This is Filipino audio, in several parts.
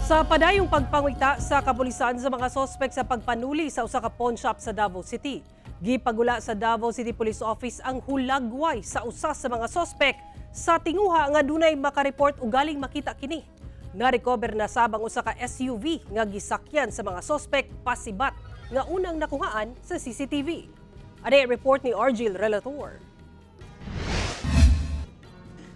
Sa padayong pagpangwita sa kapulisan sa mga sospek sa pagpanuli sa usa ka pawn shop sa Davao City. Gipagula sa Davao City Police Office ang hulagway sa usa sa mga sospek sa tinguha nga dunay makareport og galing makita kini. Na-recover na sabang usa ka SUV nga gisakyan sa mga sospek pasibat nga unang nakuhaan sa CCTV. Ano report ni Argil Relator.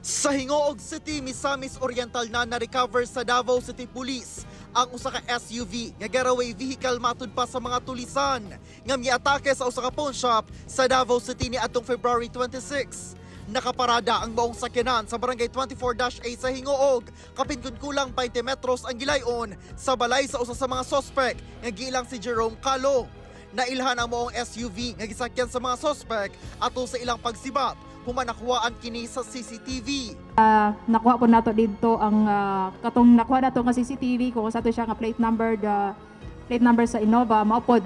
Sa Hingoog City, Misamis Oriental na-recover sa Davao City Police ang usa ka SUV nga getaway vehicle matud pa sa mga tulisan nga miatake sa usa ka pawn shop sa Davao City ni atong February 26. Nakaparada ang maong sakyanan sa barangay 24-A sa Hingoog, kapin kulang 20 metros ang gilayon sa balay sa usa sa mga sospek nga giilang si Jerome Calo. Nailhan ang maong SUV nga gisakyan sa mga sospek ato sa ilang pagsibat. Humanakuhaan kini sa CCTV. Nakuha po nato dito ang katong nakuha nato nga CCTV kung sa to siya nga plate number sa Innova maupod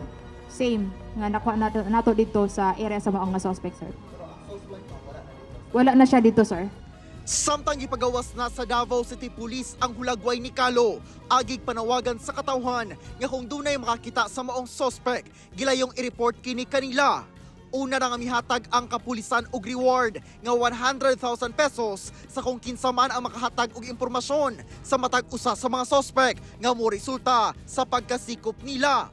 same nga nakuha nato dito sa area sa maong nga suspect, sir. Wala na siya dito, sir. Samtang ipagawas na sa Davao City Police ang hulagway ni Calo, agig panawagan sa katawhan nga kung dunay makakita sa maong suspect, gilayong i-report kini kanila. Una na nga mihatag ang kapulisan og reward nga 100,000 pesos sa kung kinsa man ang makahatag og impormasyon sa matag usa sa mga sospek nga mo resulta sa pagkasikop nila.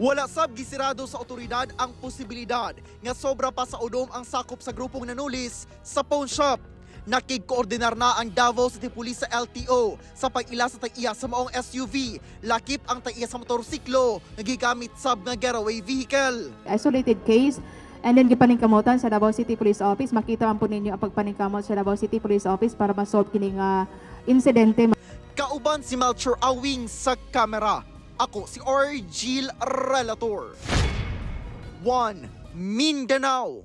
Wala sab gisirado sa otoridad ang posibilidad nga sobra pa sa udom ang sakop sa grupong nanulis sa pawn shop. Nakig-koordinar na ang Davao City Police sa LTO sa pag-ila sa tag-iya sa maong SUV, lakip ang tag-iya sa motorsiklo nga gigamit sab nga getaway vehicle. Isolated case and then gipaningkamutan sa Davao City Police Office. Makita man po ninyo ang pagpaningkamot sa Davao City Police Office para ma-solve kining insidente. Kauban si Melchor Awing sa kamera. Ako si Argil Relator. 1 Mindanao.